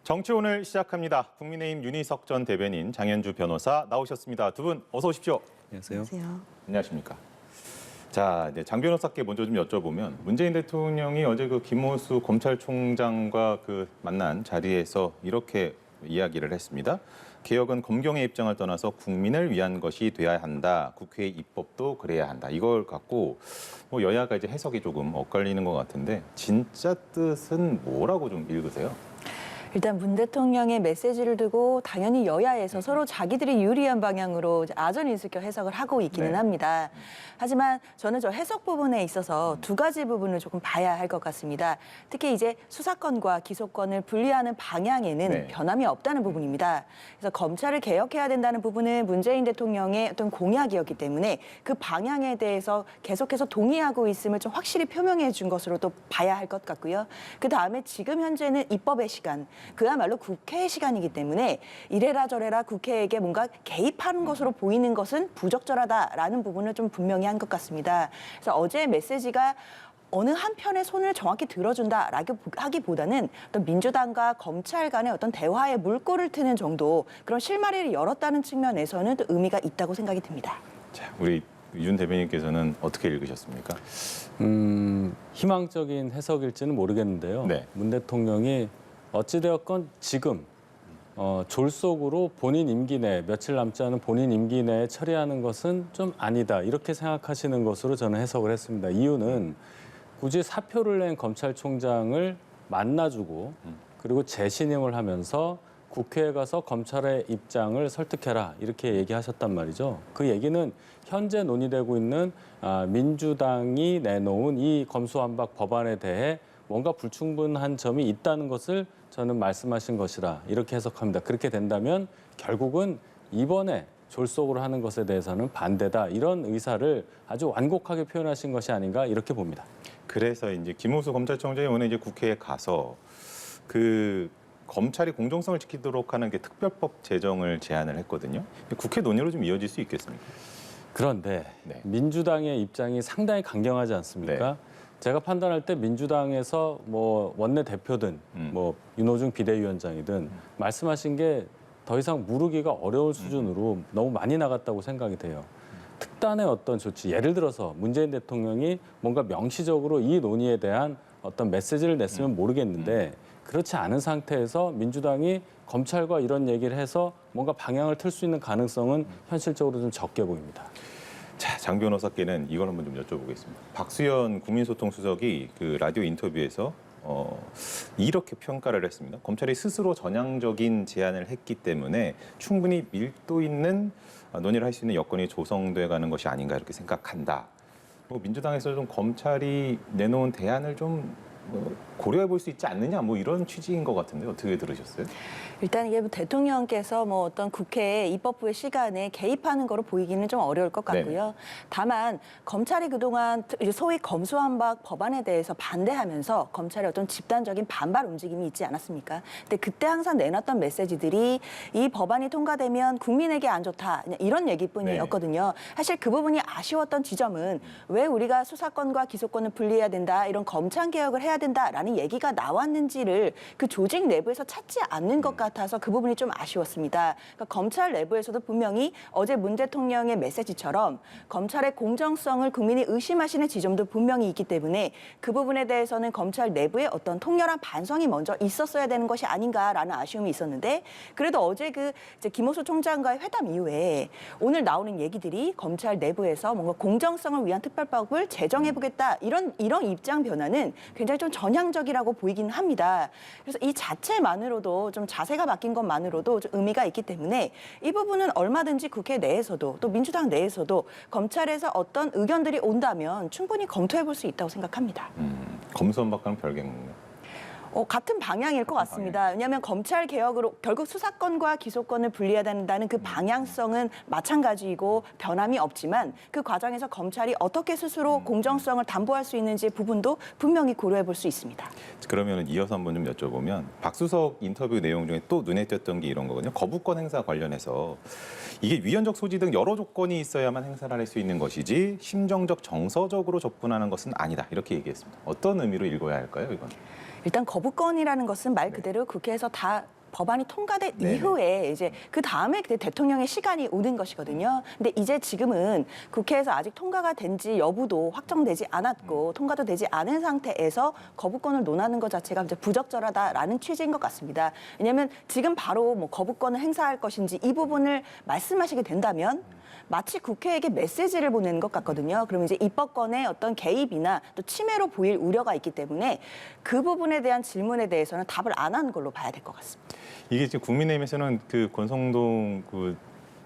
정치 오늘 시작합니다. 국민의힘 윤희석 전 대변인, 장현주 변호사 나오셨습니다. 두 분 어서 오십시오. 안녕하세요. 안녕하십니까. 자, 이제 장 변호사께 먼저 좀 여쭤보면 문재인 대통령이 어제 그 김호수 검찰총장과 그 만난 자리에서 이렇게 이야기를 했습니다. 개혁은 검경의 입장을 떠나서 국민을 위한 것이 돼야 한다. 국회의 입법도 그래야 한다. 이걸 갖고 뭐 여야가 이제 해석이 조금 엇갈리는 것 같은데 진짜 뜻은 뭐라고 좀 읽으세요? 일단 문 대통령의 메시지를 두고 당연히 여야에서 서로 자기들이 유리한 방향으로 아전인수격 해석을 하고 있기는 네. 합니다. 하지만 저는 저 해석 부분에 있어서 두 가지 부분을 조금 봐야 할 것 같습니다. 특히 이제 수사권과 기소권을 분리하는 방향에는 네. 변함이 없다는 부분입니다. 그래서 검찰을 개혁해야 된다는 부분은 문재인 대통령의 어떤 공약이었기 때문에 그 방향에 대해서 계속해서 동의하고 있음을 좀 확실히 표명해 준 것으로 또 봐야 할 것 같고요. 그 다음에 지금 현재는 입법의 시간, 그야말로 국회의 시간이기 때문에 이래라 저래라 국회에게 뭔가 개입하는 것으로 보이는 것은 부적절하다라는 부분을 좀 분명히 한 것 같습니다. 그래서 어제 메시지가 어느 한편의 손을 정확히 들어준다라고 하기보다는 어떤 민주당과 검찰 간의 어떤 대화의 물꼬를 트는 정도 그런 실마리를 열었다는 측면에서는 또 의미가 있다고 생각이 듭니다. 자, 우리 윤 대변인께서는 어떻게 읽으셨습니까? 희망적인 해석일지는 모르겠는데요. 네. 문 대통령이 어찌되었건 지금 졸속으로 본인 임기 내 며칠 남지 않은 본인 임기 내에 처리하는 것은 좀 아니다 이렇게 생각하시는 것으로 저는 해석을 했습니다. 이유는 굳이 사표를 낸 검찰총장을 만나주고 그리고 재신임을 하면서 국회에 가서 검찰의 입장을 설득해라 이렇게 얘기하셨단 말이죠. 그 얘기는 현재 논의되고 있는 민주당이 내놓은 이 검수완박 법안에 대해 뭔가 불충분한 점이 있다는 것을 저는 말씀하신 것이라 이렇게 해석합니다. 그렇게 된다면 결국은 이번에 졸속으로 하는 것에 대해서는 반대다. 이런 의사를 아주 완곡하게 표현하신 것이 아닌가 이렇게 봅니다. 그래서 이제 김호수 검찰총장이 오늘 이제 국회에 가서 그 검찰이 공정성을 지키도록 하는 게 특별법 제정을 제안을 했거든요. 국회 논의로 좀 이어질 수 있겠습니까? 그런데 네. 민주당의 입장이 상당히 강경하지 않습니까? 네. 제가 판단할 때 민주당에서 뭐 원내 대표든 뭐 윤호중 비대위원장이든 말씀하신 게 더 이상 무르기가 어려울 수준으로 너무 많이 나갔다고 생각이 돼요. 특단의 어떤 조치, 예를 들어서 문재인 대통령이 뭔가 명시적으로 이 논의에 대한 어떤 메시지를 냈으면 모르겠는데 그렇지 않은 상태에서 민주당이 검찰과 이런 얘기를 해서 뭔가 방향을 틀 수 있는 가능성은 현실적으로 좀 적게 보입니다. 자, 장 변호사께는 이걸 한번 좀 여쭤보겠습니다. 박수현 국민소통수석이 그 라디오 인터뷰에서 이렇게 평가를 했습니다. 검찰이 스스로 전향적인 제안을 했기 때문에 충분히 밀도 있는 논의를 할 수 있는 여건이 조성돼 가는 것이 아닌가 이렇게 생각한다. 뭐 민주당에서 좀 검찰이 내놓은 대안을 좀 고려해 볼 수 있지 않느냐 뭐 이런 취지인 것 같은데 어떻게 들으셨어요? 일단 이게 대통령께서 뭐 어떤 국회의 입법부의 시간에 개입하는 거로 보이기는 좀 어려울 것 같고요. 네네. 다만 검찰이 그동안 소위 검수완박 법안에 대해서 반대하면서 검찰의 어떤 집단적인 반발 움직임이 있지 않았습니까? 근데 그때 항상 내놨던 메시지들이 이 법안이 통과되면 국민에게 안 좋다 그냥 이런 얘기뿐이었거든요. 사실 그 부분이 아쉬웠던 지점은 왜 우리가 수사권과 기소권을 분리해야 된다 이런 검찰 개혁을 해야 된다라는 얘기가 나왔는지를 그 조직 내부에서 찾지 않는 것 같아서 그 부분이 좀 아쉬웠습니다. 그러니까 검찰 내부에서도 분명히 어제 문 대통령의 메시지처럼 검찰의 공정성을 국민이 의심하시는 지점도 분명히 있기 때문에 그 부분에 대해서는 검찰 내부에 어떤 통렬한 반성이 먼저 있었어야 되는 것이 아닌가라는 아쉬움이 있었는데 그래도 어제 그 이제 김호수 총장과의 회담 이후에 오늘 나오는 얘기들이 검찰 내부에서 뭔가 공정성을 위한 특별법을 제정해보겠다 이런 입장 변화는 굉장히 좀 전향적이라고 보이긴 합니다. 그래서 이 자체만으로도 좀 자세가 바뀐 것만으로도 좀 의미가 있기 때문에 이 부분은 얼마든지 국회 내에서도 또 민주당 내에서도 검찰에서 어떤 의견들이 온다면 충분히 검토해 볼 수 있다고 생각합니다. 검수완박과는 별개인가요? 같은 방향일 것 같습니다. 왜냐하면 검찰 개혁으로 결국 수사권과 기소권을 분리해야 된다는 그 방향성은 마찬가지이고 변함이 없지만 그 과정에서 검찰이 어떻게 스스로 공정성을 담보할 수 있는지 부분도 분명히 고려해 볼 수 있습니다. 그러면 이어서 한번 좀 여쭤보면 박수석 인터뷰 내용 중에 또 눈에 띄었던 게 이런 거거든요. 거부권 행사 관련해서 이게 위헌적 소지 등 여러 조건이 있어야만 행사를 할 수 있는 것이지 심정적 정서적으로 접근하는 것은 아니다. 이렇게 얘기했습니다. 어떤 의미로 읽어야 할까요, 이건? 일단 거부권이라는 것은 말 그대로 국회에서 다 법안이 통과된 네네. 이후에 이제 그 다음에 대통령의 시간이 오는 것이거든요. 근데 이제 지금은 국회에서 아직 통과가 된지 여부도 확정되지 않았고 통과도 되지 않은 상태에서 거부권을 논하는 것 자체가 이제 부적절하다라는 취지인 것 같습니다. 왜냐하면 지금 바로 뭐 거부권을 행사할 것인지 이 부분을 말씀하시게 된다면 마치 국회에게 메시지를 보내는 것 같거든요. 그러면 이제 입법권의 어떤 개입이나 또 침해로 보일 우려가 있기 때문에 그 부분에 대한 질문에 대해서는 답을 안 하는 걸로 봐야 될 것 같습니다. 이게 지금 국민의힘에서는 그 권성동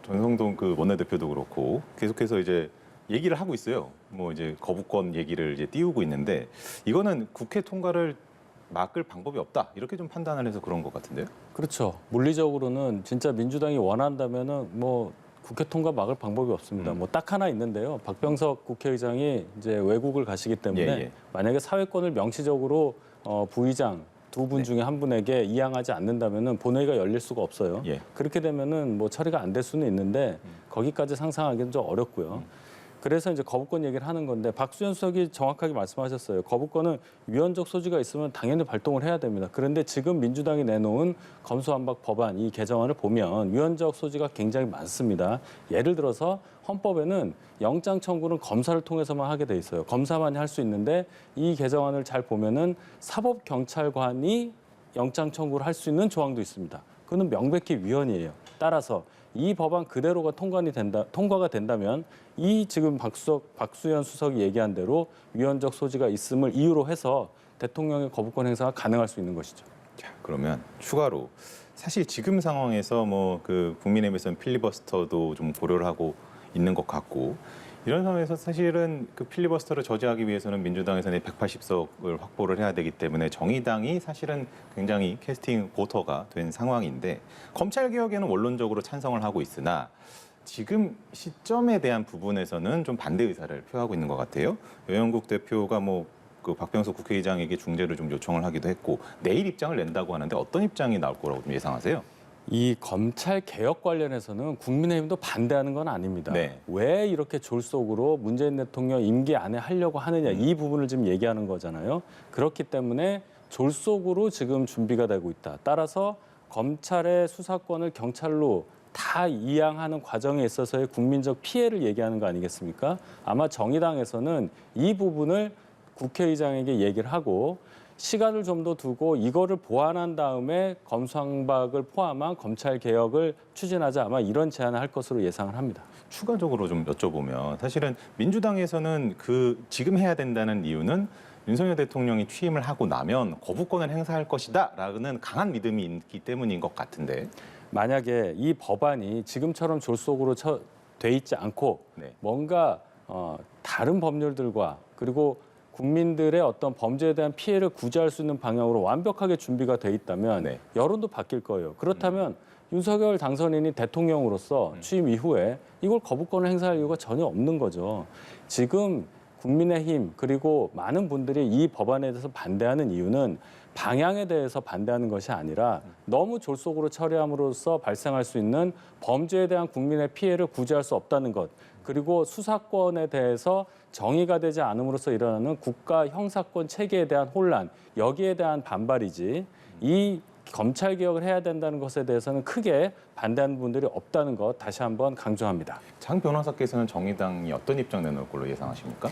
전성동 그 원내대표도 그렇고 계속해서 이제 얘기를 하고 있어요. 뭐 이제 거부권 얘기를 이제 띄우고 있는데 이거는 국회 통과를 막을 방법이 없다 이렇게 좀 판단을 해서 그런 것 같은데요. 그렇죠. 물리적으로는 진짜 민주당이 원한다면은 뭐 국회 통과 막을 방법이 없습니다. 뭐 딱 하나 있는데요. 박병석 국회의장이 이제 외국을 가시기 때문에 예. 만약에 사회권을 명시적으로 부의장 두 분 네. 중에 한 분에게 이양하지 않는다면은 본회의가 열릴 수가 없어요. 예. 그렇게 되면은 뭐 처리가 안 될 수는 있는데 거기까지 상상하기는 좀 어렵고요. 그래서 이제 거부권 얘기를 하는 건데 박수현 수석이 정확하게 말씀하셨어요. 거부권은 위헌적 소지가 있으면 당연히 발동을 해야 됩니다. 그런데 지금 민주당이 내놓은 검수완박 법안 이 개정안을 보면 위헌적 소지가 굉장히 많습니다. 예를 들어서 헌법에는 영장 청구는 검사를 통해서만 하게 돼 있어요. 검사만이 할 수 있는데 이 개정안을 잘 보면은 사법경찰관이 영장 청구를 할 수 있는 조항도 있습니다. 그거는 명백히 위헌이에요. 따라서 이 법안 그대로가 통과가 된다면 이 지금 박수현 수석이 얘기한 대로 위헌적 소지가 있음을 이유로 해서 대통령의 거부권 행사가 가능할 수 있는 것이죠. 자, 그러면 추가로 사실 지금 상황에서 뭐 그 국민의힘에서는 필리버스터도 좀 고려를 하고 있는 것 같고 이런 상황에서 사실은 그 필리버스터를 저지하기 위해서는 민주당에서는 180석을 확보를 해야 되기 때문에 정의당이 사실은 굉장히 캐스팅 보터가 된 상황인데 검찰 개혁에는 원론적으로 찬성을 하고 있으나 지금 시점에 대한 부분에서는 좀 반대 의사를 표하고 있는 것 같아요. 여영국 대표가 뭐 그 박병석 국회의장에게 중재를 좀 요청을 하기도 했고 내일 입장을 낸다고 하는데 어떤 입장이 나올 거라고 좀 예상하세요? 이 검찰 개혁 관련해서는 국민의힘도 반대하는 건 아닙니다. 네. 왜 이렇게 졸속으로 문재인 대통령 임기 안에 하려고 하느냐 이 부분을 지금 얘기하는 거잖아요. 그렇기 때문에 졸속으로 지금 준비가 되고 있다. 따라서 검찰의 수사권을 경찰로 다 이양하는 과정에 있어서의 국민적 피해를 얘기하는 거 아니겠습니까? 아마 정의당에서는 이 부분을 국회의장에게 얘기를 하고 시간을 좀 더 두고 이거를 보완한 다음에 검수완박을 포함한 검찰 개혁을 추진하자 아마 이런 제안을 할 것으로 예상을 합니다. 추가적으로 좀 여쭤보면 사실은 민주당에서는 그 지금 해야 된다는 이유는 윤석열 대통령이 취임을 하고 나면 거부권을 행사할 것이다라는 강한 믿음이 있기 때문인 것 같은데 만약에 이 법안이 지금처럼 졸속으로 돼 있지 않고 네. 뭔가 다른 법률들과 그리고 국민들의 어떤 범죄에 대한 피해를 구제할 수 있는 방향으로 완벽하게 준비가 돼 있다면 네. 여론도 바뀔 거예요. 그렇다면 윤석열 당선인이 대통령으로서 취임 이후에 이걸 거부권을 행사할 이유가 전혀 없는 거죠. 지금 국민의힘 그리고 많은 분들이 이 법안에 대해서 반대하는 이유는 방향에 대해서 반대하는 것이 아니라 너무 졸속으로 처리함으로써 발생할 수 있는 범죄에 대한 국민의 피해를 구제할 수 없다는 것. 그리고 수사권에 대해서 정의가 되지 않음으로써 일어나는 국가 형사권 체계에 대한 혼란, 여기에 대한 반발이지 이 검찰 개혁을 해야 된다는 것에 대해서는 크게 반대하는 분들이 없다는 것 다시 한번 강조합니다. 장 변호사께서는 정의당이 어떤 입장 내놓을 걸로 예상하십니까?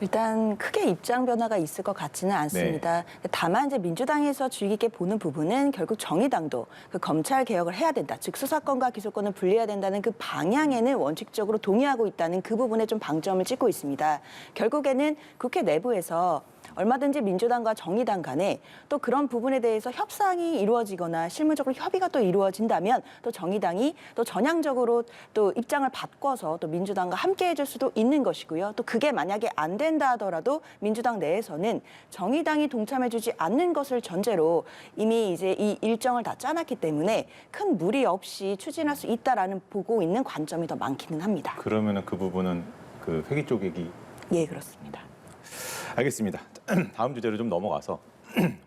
일단 크게 입장 변화가 있을 것 같지는 않습니다. 다만 이제 민주당에서 주의 깊게 보는 부분은 결국 정의당도 그 검찰 개혁을 해야 된다. 즉 수사권과 기소권을 분리해야 된다는 그 방향에는 원칙적으로 동의하고 있다는 그 부분에 좀 방점을 찍고 있습니다. 결국에는 국회 내부에서 얼마든지 민주당과 정의당 간에 또 그런 부분에 대해서 협상이 이루어지거나 실무적으로 협의가 또 이루어진다면 또 정의당이 또 전향적으로 또 입장을 바꿔서 또 민주당과 함께 해줄 수도 있는 것이고요. 또 그게 만약에 안 된다 하더라도 민주당 내에서는 정의당이 동참해주지 않는 것을 전제로 이미 이제 이 일정을 다 짜놨기 때문에 큰 무리 없이 추진할 수 있다라는 보고 있는 관점이 더 많기는 합니다. 그러면은 그 부분은 그 회기 쪼개기. 예, 그렇습니다. 알겠습니다. 다음 주제로 좀 넘어가서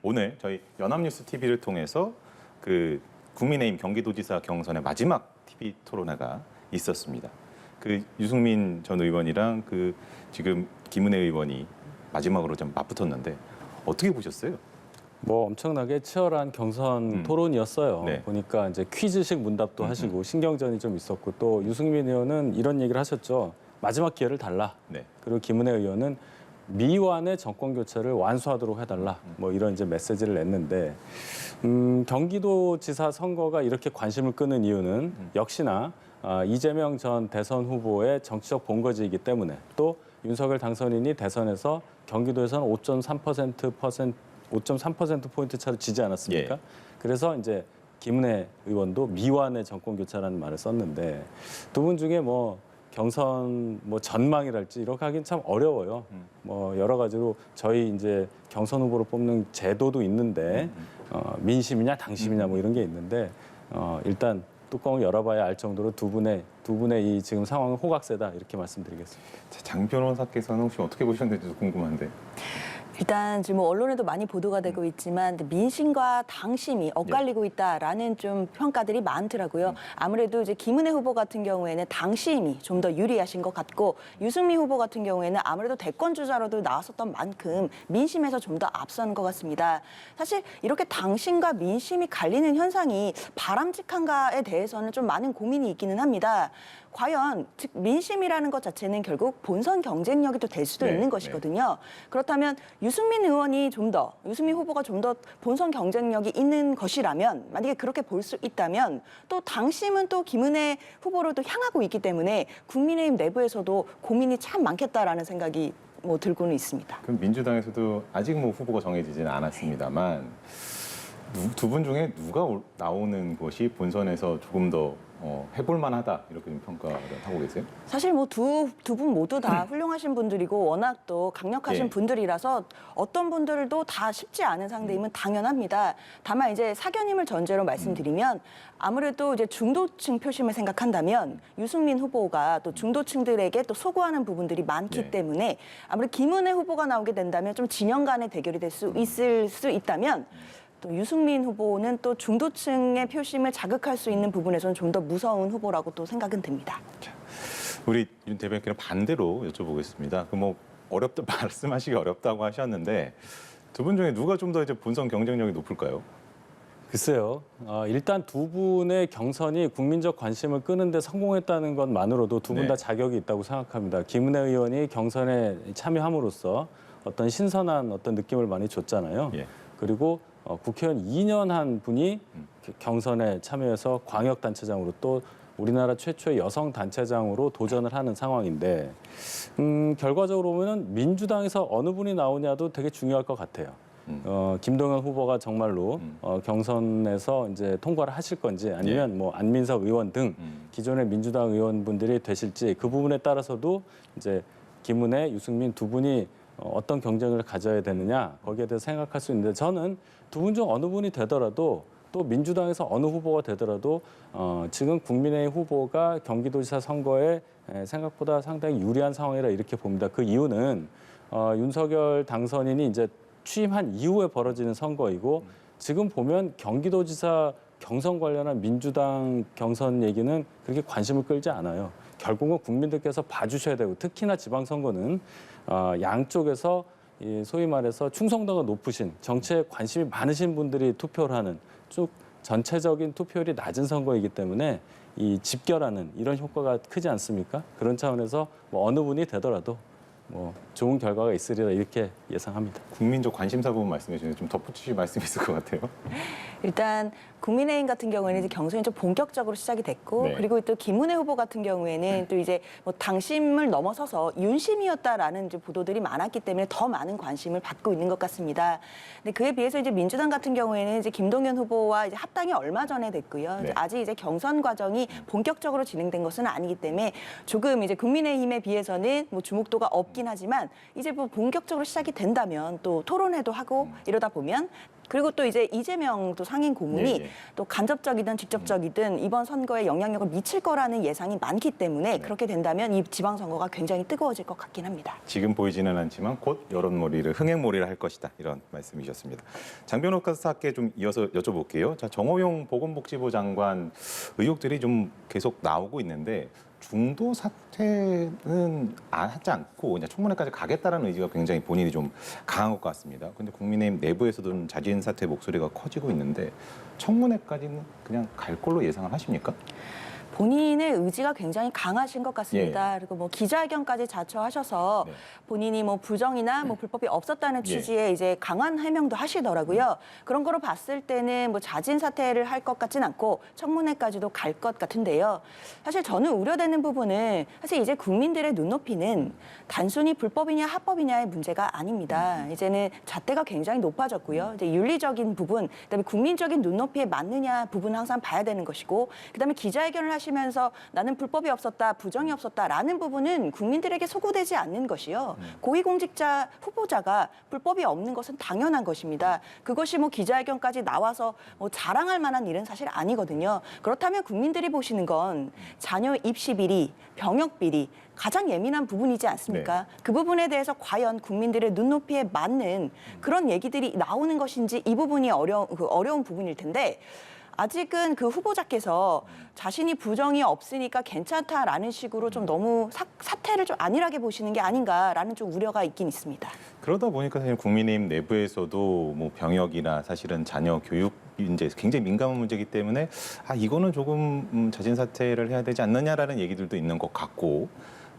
오늘 저희 연합뉴스 TV를 통해서 그 국민의힘 경기도지사 경선의 마지막 TV 토론회가 있었습니다. 그 유승민 전 의원이랑 그 지금 김은혜 의원이 마지막으로 좀 맞붙었는데 어떻게 보셨어요? 뭐 엄청나게 치열한 경선 토론이었어요. 네. 보니까 이제 퀴즈식 문답도 하시고 신경전이 좀 있었고 또 유승민 의원은 이런 얘기를 하셨죠. 마지막 기회를 달라. 네. 그리고 김은혜 의원은 미완의 정권 교체를 완수하도록 해달라. 뭐 이런 이제 메시지를 냈는데 경기도지사 선거가 이렇게 관심을 끄는 이유는 역시나 이재명 전 대선 후보의 정치적 본거지이기 때문에 또 윤석열 당선인이 대선에서 경기도에서는 5.3%포인트 차로 지지 않았습니까? 예. 그래서 이제 김은혜 의원도 미완의 정권 교체라는 말을 썼는데 두 분 중에 뭐 경선 뭐 전망이랄지 이렇게 하긴 참 어려워요. 뭐 여러 가지로 저희 이제 경선 후보로 뽑는 제도도 있는데 민심이냐 당심이냐 뭐 이런 게 있는데 일단 뚜껑을 열어봐야 알 정도로 두 분의 이 지금 상황은 호각세다 이렇게 말씀드리겠습니다. 장 변호사께서는 혹시 어떻게 보셨는지도 궁금한데. 일단 지금 뭐 언론에도 많이 보도가 되고 있지만 민심과 당심이 엇갈리고 있다라는 좀 평가들이 많더라고요. 아무래도 이제 김은혜 후보 같은 경우에는 당심이 좀 더 유리하신 것 같고 유승민 후보 같은 경우에는 아무래도 대권 주자로도 나왔었던 만큼 민심에서 좀 더 앞서는 것 같습니다. 사실 이렇게 당심과 민심이 갈리는 현상이 바람직한가에 대해서는 좀 많은 고민이 있기는 합니다. 과연 즉 민심이라는 것 자체는 결국 본선 경쟁력이 또 될 수도 네, 있는 것이거든요. 그렇다면 유승민 후보가 좀 더 본선 경쟁력이 있는 것이라면 만약에 그렇게 볼 수 있다면 또 당심은 또 김은혜 후보로 또 향하고 있기 때문에 국민의힘 내부에서도 고민이 참 많겠다라는 생각이 뭐 들고는 있습니다. 그럼 민주당에서도 아직 뭐 후보가 정해지지는 않았습니다만 두 분 중에 누가 나오는 것이 본선에서 조금 더 해볼 만하다 이렇게 좀 평가를 하고 계세요? 사실 뭐 두 분 모두 다 훌륭하신 분들이고 워낙 또 강력하신 예. 분들이라서 어떤 분들도 다 쉽지 않은 상대임은 당연합니다. 다만 이제 사견임을 전제로 말씀드리면 아무래도 이제 중도층 표심을 생각한다면 유승민 후보가 또 중도층들에게 또 소구하는 부분들이 많기 예. 때문에 아무래도 김은혜 후보가 나오게 된다면 좀 진영 간의 대결이 될 수 있을 수 있다면 또 유승민 후보는 또 중도층의 표심을 자극할 수 있는 부분에서는 좀 더 무서운 후보라고 또 생각은 듭니다. 우리 윤 대변인께는 반대로 여쭤보겠습니다. 그 뭐 어렵다 말씀하시기 어렵다고 하셨는데 두 분 중에 누가 좀 더 이제 본선 경쟁력이 높을까요? 글쎄요. 일단 두 분의 경선이 국민적 관심을 끄는데 성공했다는 것만으로도 두 분 다 네. 자격이 있다고 생각합니다. 김은혜 의원이 경선에 참여함으로써 어떤 신선한 어떤 느낌을 많이 줬잖아요. 예. 그리고 국회의원 2년 한 분이 경선에 참여해서 광역단체장으로 또 우리나라 최초의 여성 단체장으로 도전을 하는 상황인데 결과적으로 보면 민주당에서 어느 분이 나오냐도 되게 중요할 것 같아요. 김동연 후보가 정말로 경선에서 이제 통과를 하실 건지 아니면 뭐 안민석 의원 등 기존의 민주당 의원분들이 되실지 그 부분에 따라서도 이제 김은혜, 유승민 두 분이 어떤 경쟁을 가져야 되느냐 거기에 대해서 생각할 수 있는데 저는 두 분 중 어느 분이 되더라도 또 민주당에서 어느 후보가 되더라도 지금 국민의힘 후보가 경기도지사 선거에 생각보다 상당히 유리한 상황이라 이렇게 봅니다. 그 이유는 윤석열 당선인이 이제 취임한 이후에 벌어지는 선거이고 지금 보면 경기도지사 경선 관련한 민주당 경선 얘기는 그렇게 관심을 끌지 않아요. 결국은 국민들께서 봐주셔야 되고 특히나 지방선거는 양쪽에서 소위 말해서 충성도가 높으신 정치에 관심이 많으신 분들이 투표를 하는 쭉 전체적인 투표율이 낮은 선거이기 때문에 이 집결하는 이런 효과가 크지 않습니까? 그런 차원에서 뭐 어느 분이 되더라도 뭐 좋은 결과가 있으리라 이렇게 예상합니다. 국민적 관심사 부분 말씀해 주시는데 좀 덧붙이실 말씀이 있을 것 같아요. 일단 국민의힘 같은 경우에는 이제 경선이 좀 본격적으로 시작이 됐고 네. 그리고 또 김은혜 후보 같은 경우에는 또 이제 뭐 당심을 넘어서서 윤심이었다라는 이제 보도들이 많았기 때문에 더 많은 관심을 받고 있는 것 같습니다. 근데 그에 비해서 이제 민주당 같은 경우에는 이제 김동연 후보와 이제 합당이 얼마 전에 됐고요. 네. 아직 이제 경선 과정이 본격적으로 진행된 것은 아니기 때문에 조금 이제 국민의힘에 비해서는 뭐 주목도가 없긴 하지만 이제 뭐 본격적으로 시작이 된다면 또 토론회도 하고 이러다 보면 그리고 또 이제 이재명 또 상임 고문이 예, 예. 또 간접적이든 직접적이든 이번 선거에 영향력을 미칠 거라는 예상이 많기 때문에 그렇게 된다면 이 지방선거가 굉장히 뜨거워질 것 같긴 합니다. 지금 보이지는 않지만 곧 여론몰이를 흥행몰이를 할 것이다 이런 말씀이셨습니다. 장 변호사께 좀 이어서 여쭤볼게요. 자, 정호용 보건복지부 장관 의혹들이 좀 계속 나오고 있는데 중도 사퇴는 안 하지 않고 그냥 청문회까지 가겠다라는 의지가 굉장히 본인이 좀 강한 것 같습니다. 근데 국민의힘 내부에서도 좀 자진 사퇴 목소리가 커지고 있는데 청문회까지는 그냥 갈 걸로 예상을 하십니까? 본인의 의지가 굉장히 강하신 것 같습니다. 그리고 뭐 기자회견까지 자처하셔서 네. 본인이 뭐 부정이나 뭐 불법이 없었다는 취지의 이제 강한 해명도 하시더라고요. 그런 거로 봤을 때는 뭐 자진 사퇴를 할 것 같진 않고 청문회까지도 갈 것 같은데요. 사실 저는 우려되는 부분은 사실 이제 국민들의 눈높이는 단순히 불법이냐 합법이냐의 문제가 아닙니다. 이제는 잣대가 굉장히 높아졌고요. 이제 윤리적인 부분, 그다음에 국민적인 눈높이에 맞느냐 부분 항상 봐야 되는 것이고, 그다음에 기자회견을 하시면서 나는 불법이 없었다, 부정이 없었다라는 부분은 국민들에게 소구되지 않는 것이요. 고위공직자 후보자가 불법이 없는 것은 당연한 것입니다. 그것이 뭐 기자회견까지 나와서 뭐 자랑할 만한 일은 사실 아니거든요. 그렇다면 국민들이 보시는 건 자녀 입시 비리, 병역 비리 가장 예민한 부분이지 않습니까? 그 부분에 대해서 과연 국민들의 눈높이에 맞는 그런 얘기들이 나오는 것인지 이 부분이 어려운 부분일 텐데 아직은 그 후보자께서 자신이 부정이 없으니까 괜찮다라는 식으로 좀 너무 사태를 좀 안일하게 보시는 게 아닌가라는 좀 우려가 있긴 있습니다. 그러다 보니까 사실 국민의힘 내부에서도 뭐 병역이나 사실은 자녀 교육 이제 굉장히 민감한 문제이기 때문에 이거는 조금 자진 사퇴를 해야 되지 않느냐라는 얘기들도 있는 것 같고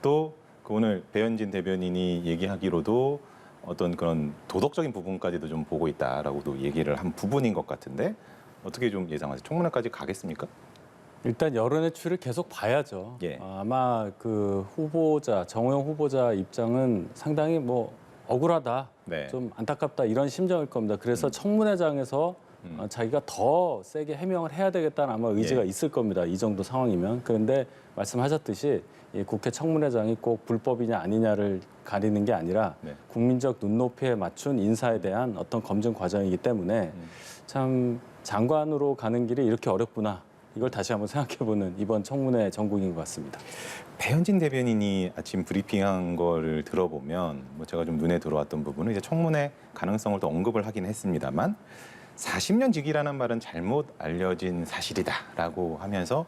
또 그 오늘 배현진 대변인이 얘기하기로도 어떤 그런 도덕적인 부분까지도 좀 보고 있다라고도 얘기를 한 부분인 것 같은데 어떻게 좀 예상하세요? 청문회까지 가겠습니까? 일단 여론의 추이를 계속 봐야죠. 예. 아마 그 후보자, 정호영 후보자 입장은 상당히 뭐 억울하다, 네. 좀 안타깝다 이런 심정일 겁니다. 그래서 청문회장에서 자기가 더 세게 해명을 해야 되겠다는 아마 의지가 예. 있을 겁니다. 이 정도 상황이면. 그런데 말씀하셨듯이 이 국회 청문회장이 꼭 불법이냐 아니냐를 가리는 게 아니라 네. 국민적 눈높이에 맞춘 인사에 대한 어떤 검증 과정이기 때문에 참 장관으로 가는 길이 이렇게 어렵구나. 이걸 다시 한번 생각해보는 이번 청문회 전국인 것 같습니다. 배현진 대변인이 아침 브리핑한 거를 들어보면 뭐 제가 좀 눈에 들어왔던 부분은 이제 청문회 가능성을 또 언급을 하긴 했습니다만 40년 직이라는 말은 잘못 알려진 사실이다라고 하면서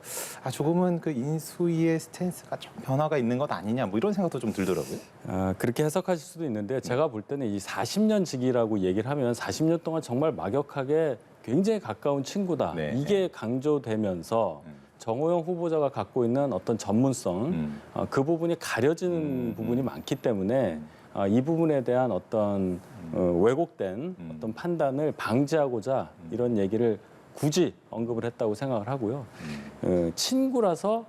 조금은 그 인수위의 스탠스가 좀 변화가 있는 것 아니냐 뭐 이런 생각도 좀 들더라고요. 그렇게 해석하실 수도 있는데 제가 볼 때는 이 40년 직이라고 얘기를 하면 40년 동안 정말 막역하게 굉장히 가까운 친구다. 네. 이게 강조되면서 정호영 후보자가 갖고 있는 어떤 전문성 그 부분이 가려지는 부분이 많기 때문에 이 부분에 대한 어떤 왜곡된 어떤 판단을 방지하고자 이런 얘기를 굳이 언급을 했다고 생각을 하고요. 친구라서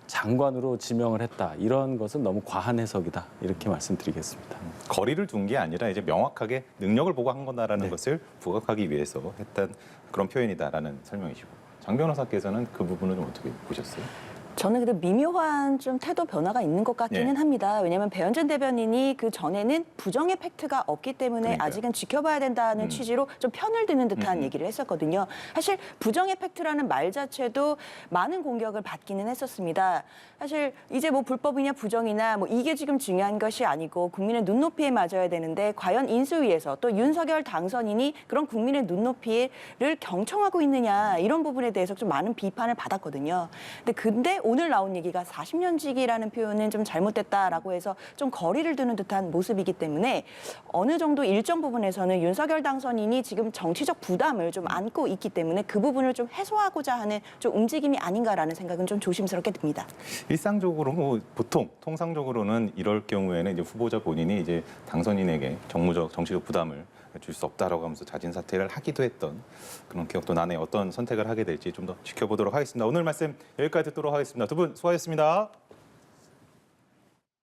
장관으로 지명을 했다. 이런 것은 너무 과한 해석이다. 이렇게 말씀드리겠습니다. 거리를 둔 게 아니라 이제 명확하게 능력을 보고 한 거다라는 것을 부각하기 위해서 했던 그런 표현이다라는 설명이시고 장 변호사께서는 그 부분은 좀 어떻게 보셨어요? 저는 근데 미묘한 좀 태도 변화가 있는 것 같기는 합니다. 왜냐하면 배현진 대변인이 그 전에는 부정의 팩트가 없기 때문에 그러니까요. 아직은 지켜봐야 된다는 취지로 좀 편을 드는 듯한 얘기를 했었거든요. 사실 부정의 팩트라는 말 자체도 많은 공격을 받기는 했었습니다. 사실 이제 뭐 불법이냐 부정이냐 뭐 이게 지금 중요한 것이 아니고 국민의 눈높이에 맞아야 되는데 과연 인수위에서 또 윤석열 당선인이 그런 국민의 눈높이를 경청하고 있느냐 이런 부분에 대해서 좀 많은 비판을 받았거든요. 근데 오늘 나온 얘기가 40년직이라는 표현은 좀 잘못됐다라고 해서 좀 거리를 두는 듯한 모습이기 때문에 어느 정도 일정 부분에서는 윤석열 당선인이 지금 정치적 부담을 좀 안고 있기 때문에 그 부분을 좀 해소하고자 하는 좀 움직임이 아닌가라는 생각은 좀 조심스럽게 듭니다. 일상적으로 뭐 보통 통상적으로는 이럴 경우에는 이제 후보자 본인이 이제 당선인에게 정치적 부담을 줄 수 없다라고 하면서 자진 사퇴를 하기도 했던 그런 기억도 나네요. 어떤 선택을 하게 될지 좀 더 지켜보도록 하겠습니다. 오늘 말씀 여기까지 듣도록 하겠습니다. 두 분 수고하셨습니다.